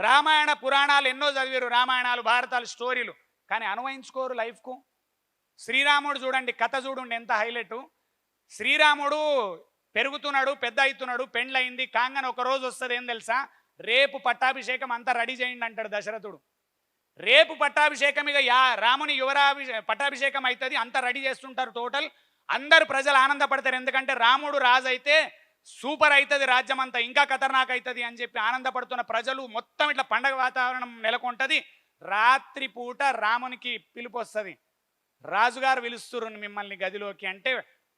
రామాయణ పురాణాలు ఎన్నో చదివారు, రామాయణాలు భారతాలు స్టోరీలు, కానీ అన్వయించుకోరు లైఫ్కు. శ్రీరాముడు చూడండి, కథ చూడండి ఎంత హైలైట్. శ్రీరాముడు పెరుగుతున్నాడు, పెద్ద అవుతున్నాడు, పెండ్లయింది కాంగన ఒక రోజు వస్తుంది, ఏం తెలుసా, రేపు పట్టాభిషేకం అంతా రెడీ చేయండి అంటాడు దశరథుడు. రేపు పట్టాభిషేకం ఇక రాముని పట్టాభిషేకం అవుతుంది, అంతా రెడీ చేస్తుంటారు టోటల్. అందరు ప్రజలు ఆనందపడతారు, ఎందుకంటే రాముడు రాజు అయితే సూపర్ అవుతుంది రాజ్యం అంతా, ఇంకా ఖతర్నాక్ అవుతుంది అని చెప్పి ఆనందపడుతున్న ప్రజలు మొత్తం ఇట్లా పండగ వాతావరణం నెలకొంటుంది. రాత్రి పూట రామునికి పిలుపు వస్తుంది, రాజుగారు పిలుస్తున్నారు మిమ్మల్ని గదిలోకి అంటే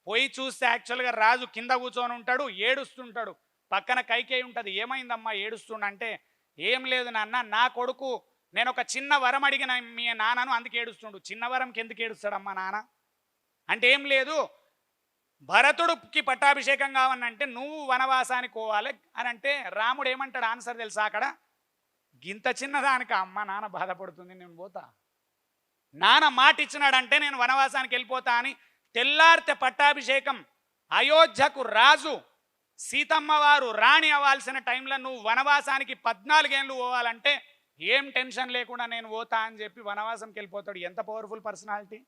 పోయి చూస్తే యాక్చువల్గా రాజు కింద కూర్చొని ఉంటాడు, ఏడుస్తుంటాడు. పక్కన కైకేయి ఉంటుంది, ఏమైందమ్మా ఏడుస్తుండంటే, ఏం లేదు నాన్న, నా కొడుకు నేను ఒక చిన్న వరం అడిగిన మీ నాన్నను, అందుకు ఏడుస్తుండు. చిన్న వరంకి ఎందుకు ఏడుస్తాడమ్మా నాన్న అంటే, ఏం లేదు, భరతుడికి పట్టాభిషేకం కావనంటే నువ్వు వనవాసానికి పోవాలి అని అంటే, రాముడు ఏమంటాడు ఆన్సర్ తెలుసా అక్కడ, గింత చిన్నదానికి అమ్మ నాన్న బాధపడుతుంది నేను పోతా, నాన్న మాట ఇచ్చినాడంటే నేను వనవాసానికి వెళ్ళిపోతా అని. తెల్లారితే పట్టాభిషేకం, అయోధ్యకు రాజు, సీతమ్మ వారు రాణి అవ్వాల్సిన టైంలో నువ్వు వనవాసానికి 14 ఏళ్ళు పోవాలంటే ఏం టెన్షన్ లేకుండా నేను పోతా అని చెప్పి వనవాసంకి వెళ్ళిపోతాడు. ఎంత పవర్ఫుల్ పర్సనాలిటీ.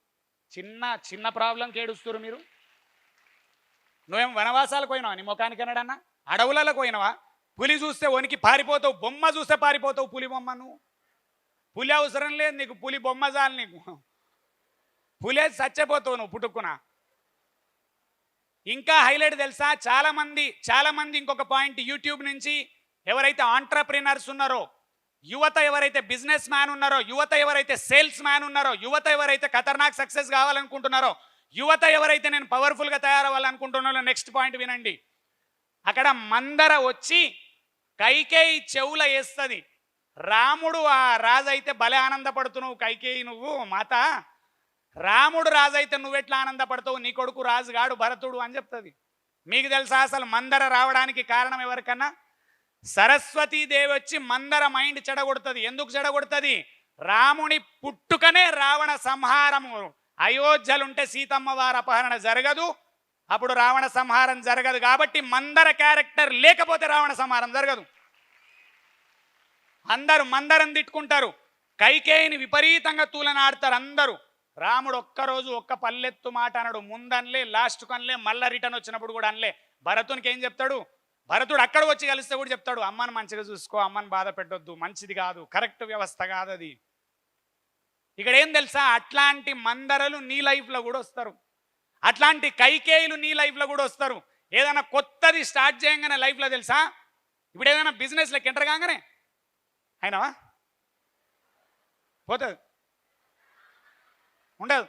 చిన్న చిన్న ప్రాబ్లంకి ఏడుస్తారు మీరు. నువ్వేం వనవాసాలకు పోయినావా, నీ ముఖానికి అనడన్నా, అడవులకు పోయినావా, పులి చూస్తే వనికి పారిపోతావు, బొమ్మ చూస్తే పారిపోతావు, పులి బొమ్మ. నువ్వు పులి అవసరం లేదు నీకు, పులి బొమ్మ చాలు నీకు, పులే చచ్చిపోతావు నువ్వు పుట్టుకున్న. ఇంకా హైలైట్ తెలుసా, చాలామంది ఇంకొక పాయింట్, యూట్యూబ్ నుంచి ఎవరైతే ఆంట్రప్రినర్స్ ఉన్నారో, యువత ఎవరైతే బిజినెస్ మ్యాన్ ఉన్నారో, యువత ఎవరైతే సేల్స్ మ్యాన్ ఉన్నారో, యువత ఎవరైతే ఖతర్నాక్ సక్సెస్ కావాలనుకుంటున్నారో, యువత ఎవరైతే నేను పవర్ఫుల్గా తయారవ్వాలనుకుంటున్నారో, నెక్స్ట్ పాయింట్ వినండి. అక్కడ మందర వచ్చి కైకేయి చెవుల వేస్తుంది. రాముడు ఆ రాజు అయితే భలే ఆనందపడుతున్నావు కైకేయి, నువ్వు మాత, రాముడు రాజు అయితే నువ్వెట్లా ఆనందపడతావు, నీ కొడుకు రాజుగాడు భరతుడు అని చెప్తుంది. మీకు తెలుసా అసలు మందర రావడానికి కారణం ఎవరికన్నా, సరస్వతీదేవి వచ్చి మందర మైండ్ చెడగొడుతుంది. ఎందుకు చెడగొడుతుంది, రాముని పుట్టుకనే రావణ సంహారము. అయోధ్యలుంటే సీతమ్మ వారి అపహరణ జరగదు, అప్పుడు రావణ సంహారం జరగదు. కాబట్టి మందర క్యారెక్టర్ లేకపోతే రావణ సంహారం జరగదు. అందరూ మందరం తిట్టుకుంటారు, కైకేయిని విపరీతంగా తూలనాడతారు అందరూ. రాముడు ఒక్కరోజు ఒక్క పల్లెత్తు మాట అనడు, ముందనలే లాస్ట్ కనలే, మళ్ళా రిటర్న్ వచ్చినప్పుడు కూడా అనలే. భరతునికి ఏం చెప్తాడు, భరతుడు అక్కడ వచ్చి కలిస్తే కూడా చెప్తాడు, అమ్మని మంచిగా చూసుకో, అమ్మని బాధ పెట్టొద్దు, మంచిది కాదు, కరెక్ట్ వ్యవస్థ కాదు అది. ఇక్కడ ఏం తెలుసా, అట్లాంటి మందరలు నీ లైఫ్లో కూడా వస్తారు, అట్లాంటి కైకేయులు నీ లైఫ్లో కూడా వస్తారు. ఏదైనా కొత్తది స్టార్ట్ చేయగానే లైఫ్లో తెలుసా, ఇప్పుడు ఏదైనా బిజినెస్లోకి ఎంటర్ కాగానే అయినావా పోతుంది, ఉండదు.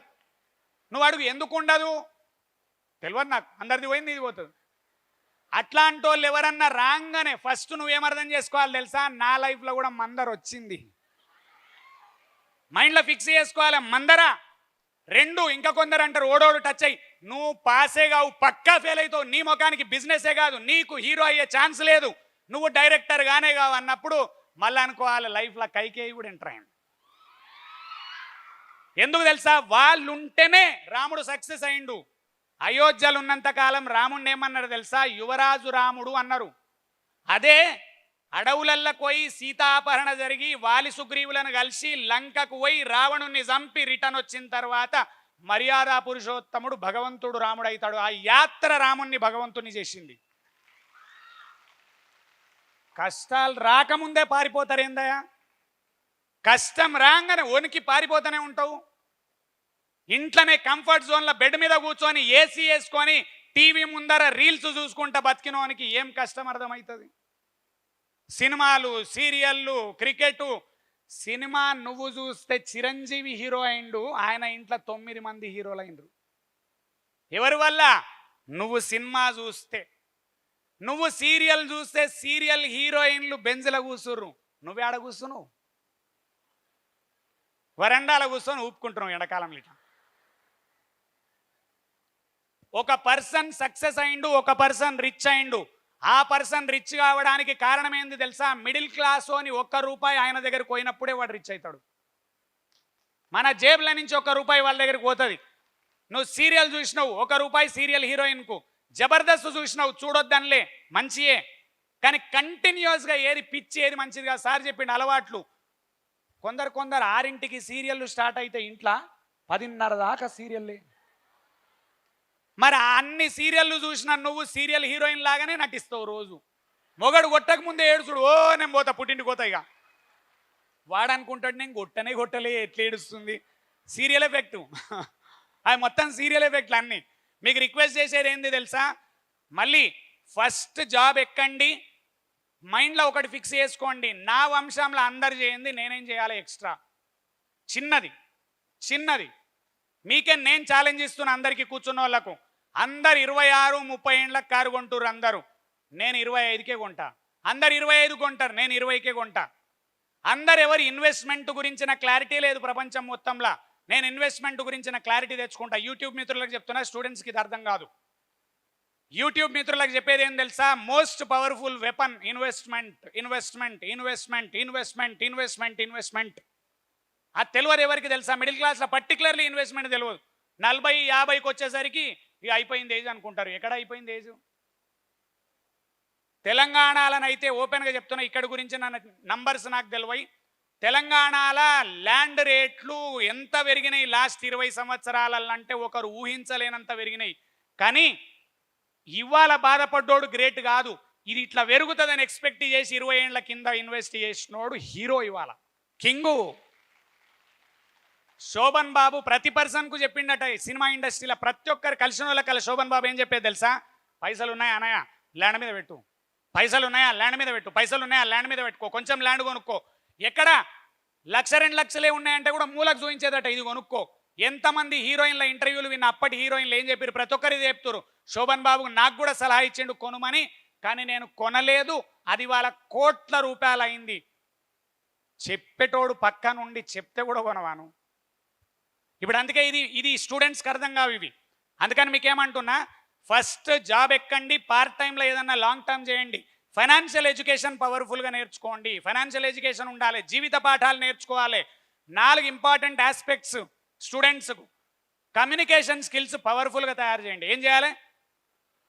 నువ్వు అడుగు ఎందుకు ఉండదు తెలియదు నాకు, అందరిది పోయింది ఇది పోతుంది. అట్లాంటి వాళ్ళు ఎవరన్నా రాగానే ఫస్ట్ నువ్వేమర్థం చేసుకోవాలి తెలుసా, నా లైఫ్లో కూడా మందర వచ్చింది, మైండ్లో ఫిక్స్ చేసుకోవాలి మందరా. రెండు, ఇంకా కొందరు అంటారు ఓడోడు టచ్ అయ్యి, నువ్వు పాసే కావు, పక్కా ఫెయిల్ అవుతావు, నీ ముఖానికి బిజినెసే కాదు, నీకు హీరో అయ్యే ఛాన్స్ లేదు, నువ్వు డైరెక్టర్ గానే కావు అన్నప్పుడు మళ్ళీ అనుకోవాలి లైఫ్లో కైకేయి కూడా ఎంటర్ అయ్యింది. ఎందుకు తెలుసా, వాళ్ళు ఉంటేనే రాముడు సక్సెస్ అయిండు. అయోధ్యలు ఉన్నంత కాలం రాముడిని ఏమన్నారు తెలుసా, యువరాజు రాముడు అన్నారు. అదే అడవులల్లో పోయి సీతాపహరణ జరిగి వాలి సుగ్రీవులను కలిసి లంకకు పోయి రావణుని చంపి రిటర్న్ వచ్చిన తర్వాత మర్యాద పురుషోత్తముడు భగవంతుడు రాముడు అవుతాడు. ఆ యాత్ర రాముణ్ణి భగవంతుని చేసింది. కష్టాలు రాకముందే పారిపోతారు ఏందయ్యా, కష్టం రాగానే వణికి పారిపోతూనే ఉంటావు. ఇంట్లోనే కంఫర్ట్ జోన్లో బెడ్ మీద కూర్చొని ఏసీ వేసుకొని టీవీ ముందర రీల్స్ చూసుకుంటా బతికినోనికి ఏం కష్టం అర్థమవుతుంది. సినిమాలు, సీరియళ్ళు, క్రికెట్. సినిమా నువ్వు చూస్తే చిరంజీవి హీరో అయిండు, ఆయన ఇంట్లో 9 మంది హీరోలు అయిండ్రు. ఎవరి వల్ల, నువ్వు సినిమా చూస్తే. నువ్వు సీరియల్ చూస్తే సీరియల్ హీరోయిన్లు బెంజ్ల కూర్చుర్రు, నువ్వే ఆడ కూర్చున్నావు, వరండాల కూర్చొని ఊపుకుంటున్నావు ఎండాకాలంలో. ఒక పర్సన్ సక్సెస్ అయిండు, ఒక పర్సన్ రిచ్ అయిండు. ఆ పర్సన్ రిచ్ కావడానికి కారణం ఏంది తెలుసా, మిడిల్ క్లాస్ అని ₹1 ఆయన దగ్గరికి పోయినప్పుడే వాడు రిచ్ అవుతాడు. మన జేబుల నుంచి ₹1 వాళ్ళ దగ్గరికి పోతుంది. నువ్వు సీరియల్ చూసినావు, ₹1 సీరియల్ హీరోయిన్కు. జబర్దస్త్ చూసినావు, చూడొద్దనిలే మంచియే, కానీ కంటిన్యూస్గా ఏది పిచ్చి ఏది మంచిది కాదు. సార్ చెప్పిండు అలవాట్లు. కొందరు 6ంటికి సీరియళ్ళు స్టార్ట్ అయితే ఇంట్లో 10:30 దాకా సీరియల్లే. మరి అన్ని సీరియళ్ళు చూసిన నువ్వు సీరియల్ హీరోయిన్ లాగానే నటిస్తావు రోజు. మొగడు కొట్టక ముందే ఏడుచుడు, ఓ నేను పోతా పుట్టింటికి పోతా. ఇక వాడు అనుకుంటాడు నేను కొట్టలే ఎట్లా ఏడుస్తుంది. సీరియల్ ఎఫెక్టు అది మొత్తం సీరియల్ ఎఫెక్ట్లు అన్నీ. మీకు రిక్వెస్ట్ చేసేది ఏంది తెలుసా, మళ్ళీ ఫస్ట్ జాబ్ ఎక్కండి, మైండ్లో ఒకటి ఫిక్స్ చేసుకోండి, నా వంశంలో అందరు చేయండి, నేనేం చేయాలి ఎక్స్ట్రా. చిన్నది మీకే నేను ఛాలెంజ్ ఇస్తున్నా అందరికీ, కూర్చున్న వాళ్ళకు. అందరు 26-30 ఏండ్లకు కారు కొంటారు అందరూ, నేను 25కే కొంటా. అందరు 25 కొంటారు, నేను 20కే కొంటా. అందరు ఎవరు ఇన్వెస్ట్మెంట్ గురించిన క్లారిటీ లేదు ప్రపంచం మొత్తంలో, నేను ఇన్వెస్ట్మెంట్ గురించిన క్లారిటీ తెచ్చుకుంటా. యూట్యూబ్ మిత్రులకు చెప్తున్నా, స్టూడెంట్స్కి ఇది అర్థం కాదు. యూట్యూబ్ మిత్రులకు చెప్పేది ఏం తెలుసా, మోస్ట్ పవర్ఫుల్ వెపన్ ఇన్వెస్ట్మెంట్. అది తెలియదు ఎవరికి తెలుసా, మిడిల్ క్లాస్లో పర్టికులర్లీ ఇన్వెస్ట్మెంట్ తెలియదు. 40-50కి వచ్చేసరికి ఇక అయిపోయింది ఏజ్ అనుకుంటారు. ఎక్కడ అయిపోయింది ఏజ్? తెలంగాణలోనైతే ఓపెన్గా చెప్తున్నా, ఇక్కడ గురించి నంబర్స్ నాకు తెలివై, తెలంగాణలో ల్యాండ్ రేట్లు ఎంత పెరిగినాయి లాస్ట్ 20 సంవత్సరాలంటే ఒకరు ఊహించలేనంత పెరిగినాయి. కానీ ఇవాళ బాధపడ్డోడు గ్రేట్ కాదు, ఇది ఇట్లా పెరుగుతుందని ఎక్స్పెక్ట్ చేసి 20 ఏండ్ల కింద ఇన్వెస్ట్ చేసినోడు హీరో, ఇవాళ కింగు. శోభన్ బాబు ప్రతి పర్సన్కు చెప్పిండట, సినిమా ఇండస్ట్రీలో ప్రతి ఒక్కరు కలిసిన వాళ్ళకి శోభన్ బాబు ఏం చెప్పేది తెలుసా, పైసలు ఉన్నాయా అన్నయ్య ల్యాండ్ మీద పెట్టు, పైసలు ఉన్నాయా ల్యాండ్ మీద పెట్టు, పైసలు ఉన్నాయా ల్యాండ్ మీద పెట్టుకో, కొంచెం ల్యాండ్ కొనుక్కో. ఎక్కడ 1-2 లక్షలే ఉన్నాయంటే కూడా మూలకు చూపించేదట, ఇది కొనుక్కో. ఎంతమంది హీరోయిన్ల ఇంటర్వ్యూలు విన్న అప్పటి హీరోయిన్లు ఏం చెప్పారు, ప్రతి ఒక్కరు ఇది చెప్తారు. శోభన్ బాబుకు నాకు కూడా సలహా ఇచ్చిండు కొనుమని, కానీ నేను కొనలేదు, అది వాళ్ళ కోట్ల రూపాయలు అయింది. చెప్పేటోడు పక్క నుండి చెప్తే కూడా కొనవాను. ఇప్పుడు అందుకే ఇది స్టూడెంట్స్కి అర్థం కావు ఇవి. అందుకని మీకేమంటున్నా, ఫస్ట్ జాబ్ ఎక్కండి, పార్ట్ టైంలో ఏదన్నా లాంగ్ టర్మ్ చేయండి, ఫైనాన్షియల్ ఎడ్యుకేషన్ పవర్ఫుల్గా నేర్చుకోండి. ఫైనాన్షియల్ ఎడ్యుకేషన్ ఉండాలి, జీవిత పాఠాలు నేర్చుకోవాలి. 4 ఇంపార్టెంట్ ఆస్పెక్ట్స్ స్టూడెంట్స్కు. కమ్యూనికేషన్ స్కిల్స్ పవర్ఫుల్గా తయారు చేయండి. ఏం చేయాలి?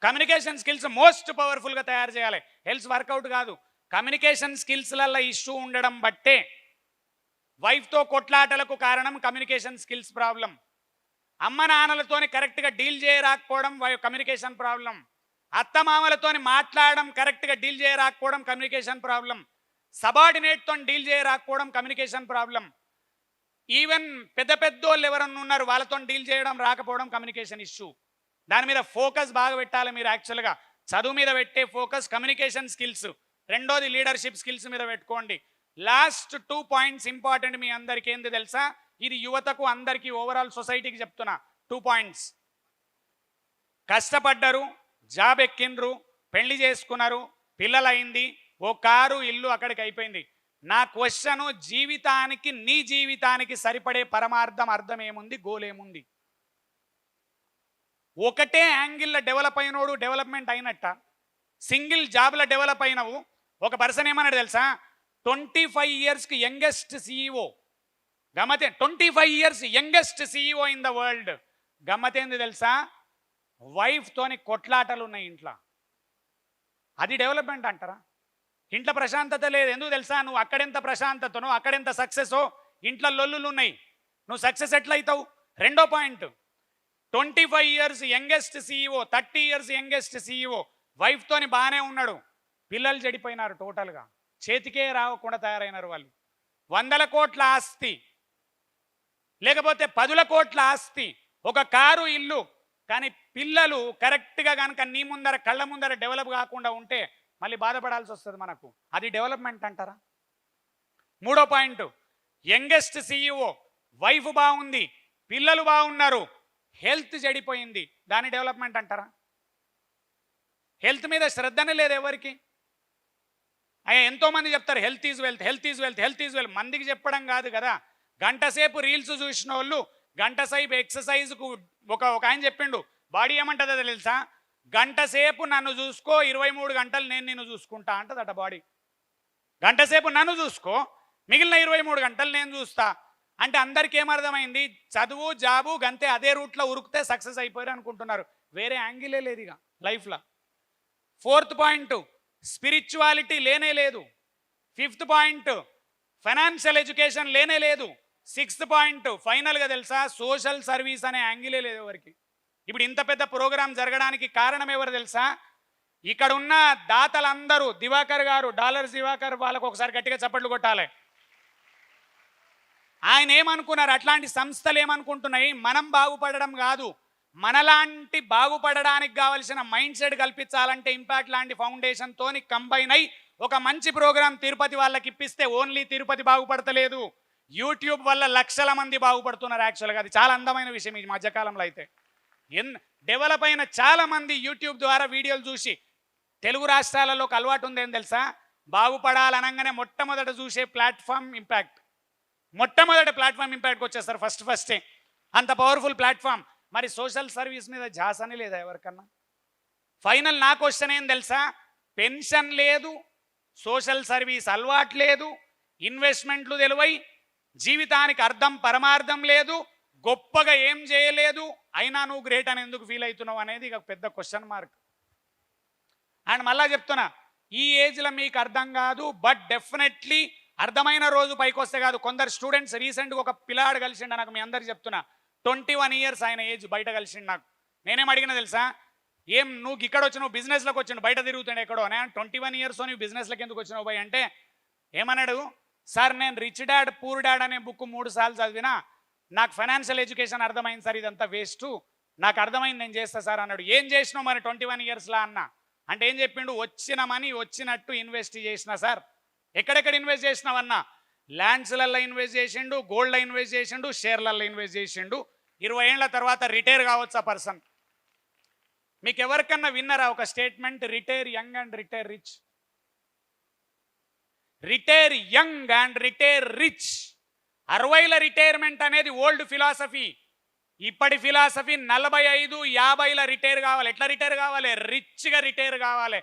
కమ్యూనికేషన్ స్కిల్స్ మోస్ట్ పవర్ఫుల్గా తయారు చేయాలి. హెల్త్ వర్కౌట్ కాదు, కమ్యూనికేషన్ స్కిల్స్లలో ఇష్యూ ఉండడం బట్టే వైఫ్తో కొట్లాటలకు కారణం కమ్యూనికేషన్ స్కిల్స్ ప్రాబ్లం. అమ్మ నాన్నలతోని కరెక్ట్గా డీల్ చేయరాకపోవడం కమ్యూనికేషన్ ప్రాబ్లం. అత్తమామలతోని మాట్లాడడం కరెక్ట్గా డీల్ చేయరాకపోవడం కమ్యూనికేషన్ ప్రాబ్లం. సబార్డినేట్తో డీల్ చేయరాకపోవడం కమ్యూనికేషన్ ప్రాబ్లం. ఈవెన్ పెద్దోళ్ళు ఎవరన్నా ఉన్నారు, వాళ్ళతో డీల్ చేయడం రాకపోవడం కమ్యూనికేషన్ ఇష్యూ. దాని మీద ఫోకస్ బాగా పెట్టాలి మీరు. యాక్చువల్గా చదువు మీద పెట్టే ఫోకస్ కమ్యూనికేషన్ స్కిల్స్, రెండోది లీడర్షిప్ స్కిల్స్ మీద పెట్టుకోండి. లాస్ట్ 2 పాయింట్స్ ఇంపార్టెంట్ మీ అందరికీ. ఏంది తెలుసా, ఇది యువతకు అందరికీ ఓవరాల్ సొసైటీకి చెప్తున్నా. 2 పాయింట్స్. కష్టపడ్డరు, జాబ్ ఎక్కిండ్రు, పెళ్లి చేసుకున్నారు, పిల్లలైంది, ఓ కారు ఇల్లు అక్కడికి అయిపోయింది. నా క్వశ్చను, జీవితానికి నీ జీవితానికి సరిపడే పరమార్థం అర్థం ఏముంది, గోల్ ఏముంది? ఒకటే యాంగిల్లో డెవలప్ అయినోడు డెవలప్మెంట్ అయినట్ట, సింగిల్ జాబ్లో డెవలప్ అయినవు. ఒక పర్సన్ ఏమన్నాడు తెలుసా, 25 ఇయర్స్కి యంగెస్ట్ సీఈఓ. గమ్మతే, 25 years youngest CEO in the world. గమ్మతేంది తెలుసా, వైఫ్తోని కొట్లాటలు ఉన్నాయి ఇంట్లో. అది డెవలప్మెంట్ అంటారా? ఇంట్లో ప్రశాంతత లేదు. ఎందుకు తెలుసా, నువ్వు అక్కడెంత ప్రశాంతతనో అక్కడెంత సక్సెసో ఇంట్లో లొల్లులు ఉన్నాయి. నువ్వు సక్సెస్ ఎట్లయితావు? రెండో point, 25 years youngest CEO, 30 years youngest CEO, వైఫ్తోని బాగానే ఉన్నాడు, పిల్లలు చెడిపోయినారు టోటల్గా, చేతికే రావకుండా తయారైనారు వాళ్ళు. 100 కోట్ల ఆస్తి, లేకపోతే 10 కోట్ల ఆస్తి, ఒక కారు ఇల్లు, కానీ పిల్లలు కరెక్ట్గా కనుక నీ ముందర కళ్ళ ముందర డెవలప్ కాకుండా ఉంటే మళ్ళీ బాధపడాల్సి వస్తుంది మనకు. అది డెవలప్మెంట్ అంటారా? మూడో పాయింట్, యంగెస్ట్ సీఈఓ, వైఫ్ బాగుంది, పిల్లలు బాగున్నారు, హెల్త్ చెడిపోయింది, దాని డెవలప్మెంట్ అంటారా? హెల్త్ మీద శ్రద్ధనే లేదు ఎవరికి. ఎంతోమంది చెప్తారు health is wealth, health is wealth, health is wealth. మందికి చెప్పడం కాదు కదా. గంట సేపు రీల్స్ చూసిన వాళ్ళు గంట సేపు ఎక్సర్సైజ్కు ఒక ఆయన చెప్పిండు, బాడీ ఏమంటుందో తెలుసా, గంట సేపు నన్ను చూసుకో, 23 గంటలు నేను నిన్ను చూసుకుంటా అంటదట బాడీ. గంట సేపు నన్ను చూసుకో, మిగిలిన 23 గంటలు నేను చూస్తా అంటే అందరికీ ఏమర్థమైంది, చదువు జాబు గంతే, అదే రూట్లో ఉరికితే సక్సెస్ అయిపోయారు అనుకుంటున్నారు. వేరే యాంగిలే లేదు ఇక లైఫ్లో. 4th పాయింట్, స్పిరిచువాలిటీ లేనే లేదు. 5th పాయింట్ ఫైనాన్షియల్ ఎడ్యుకేషన్ లేనే లేదు. 6th పాయింట్ ఫైనల్గా తెలుసా, సోషల్ సర్వీస్ అనే యాంగిలే లేదు ఎవరికి. ఇప్పుడు ఇంత పెద్ద ప్రోగ్రాం జరగడానికి కారణం ఎవరు తెలుసా, ఇక్కడ ఉన్న దాతలందరూ. దివాకర్ గారు, డాలర్స్ దివాకర్, వాళ్ళకు ఒకసారి గట్టిగా చప్పట్లు కొట్టాలి. ఆయన ఏమనుకున్నారు, అట్లాంటి సంస్థలు ఏమనుకుంటున్నాయి, మనం బాగుపడడం కాదు, మనలాంటి బాగుపడడానికి కావలసిన మైండ్ సెట్ కల్పించాలంటే ఇంపాక్ట్ లాంటి ఫౌండేషన్ తోని కంబైన్ అయి ఒక మంచి ప్రోగ్రాం తిరుపతి వాళ్ళకి ఇప్పిస్తే ఓన్లీ తిరుపతి బాగుపడతలేదు, యూట్యూబ్ వల్ల లక్షల మంది బాగుపడుతున్నారు. యాక్చువల్గా అది చాలా అందమైన విషయం. ఈ మధ్యకాలంలో అయితే డెవలప్ అయిన చాలా మంది యూట్యూబ్ ద్వారా వీడియోలు చూసి, తెలుగు రాష్ట్రాలలోకి అలవాటు ఉందేం తెలుసా, బాగుపడాలనగానే మొట్టమొదట చూసే ప్లాట్ఫామ్ ఇంపాక్ట్. మొట్టమొదటి ప్లాట్ఫామ్ ఇంపాక్ట్కి వచ్చేస్తారు ఫస్టే. అంత పవర్ఫుల్ ప్లాట్ఫామ్. మరి సోషల్ సర్వీస్ మీద ఝాసనే లేదా ఎవరికన్నా? ఫైనల్ నా క్వశ్చన్ ఏం తెలుసా, పెన్షన్ లేదు, సోషల్ సర్వీస్ అలవాటు లేదు, ఇన్వెస్ట్మెంట్లు తెలివై, జీవితానికి అర్థం పరమార్థం లేదు, గొప్పగా ఏం చేయలేదు, అయినా నువ్వు గ్రేట్ అని ఎందుకు ఫీల్ అవుతున్నావు అనేది ఇక పెద్ద క్వశ్చన్ మార్క్. అండ్ మళ్ళా చెప్తున్నా, ఈ ఏజ్లో మీకు అర్థం కాదు, బట్ డెఫినెట్లీ అర్థమైన రోజు పైకి వస్తే కాదు. కొందరు స్టూడెంట్స్ రీసెంట్గా ఒక పిల్లాడు కలిసిండ నాకు, మీ అందరికి చెప్తున్నా, 21 ఇయర్స్ ఆయన ఏజ్, బయట కలిసిండు నాకు. నేనేం అడిగినా తెలుసా, ఏం నువ్వు ఇక్కడ వచ్చి నువ్వు బిజినెస్లోకి వచ్చిండు, బయట తిరుగుతాడు ఎక్కడో అని. 21 ఇయర్స్ నువ్వు బిజినెస్లోకి ఎందుకు వచ్చినావు పోయి అంటే ఏమన్నాడు, సార్ నేను రిచ్ డాడ్ పూర్ డాడ్ అనే బుక్ 3 సార్లు చదివినా, నాకు ఫైనాన్షియల్ ఎడ్యుకేషన్ అర్థమైంది సార్, ఇదంతా వేస్ట్, నాకు అర్థమైంది, నేను చేస్తా సార్ అన్నాడు. ఏం చేసినావు మరి 21 ఇయర్స్లా అన్న అంటే ఏం చెప్పిండు, వచ్చిన మనీ వచ్చినట్టు ఇన్వెస్ట్ చేసిన సార్. ఎక్కడెక్కడ ఇన్వెస్ట్ చేసినావన్నా, ల్యాండ్స్లలో ఇన్వెస్ట్ చేసిండు, గోల్డ్లో ఇన్వెస్ట్ చేసిండు, షేర్లలో ఇన్వెస్ట్ చేసిండు. 20 ఏళ్ల తర్వాత రిటైర్ కావచ్చు ఆ పర్సన్. మీకు ఎవరికన్నా విన్నరా ఒక statement, retire young and retire rich? Retire young and retire rich. 60ల రిటైర్మెంట్ అనేది ఓల్డ్ ఫిలాసఫీ. ఇప్పటి ఫిలాసఫీ 45, 50ల రిటైర్ కావాలి. ఎట్లా రిటైర్ కావాలి? రిచ్గా రిటైర్ కావాలి.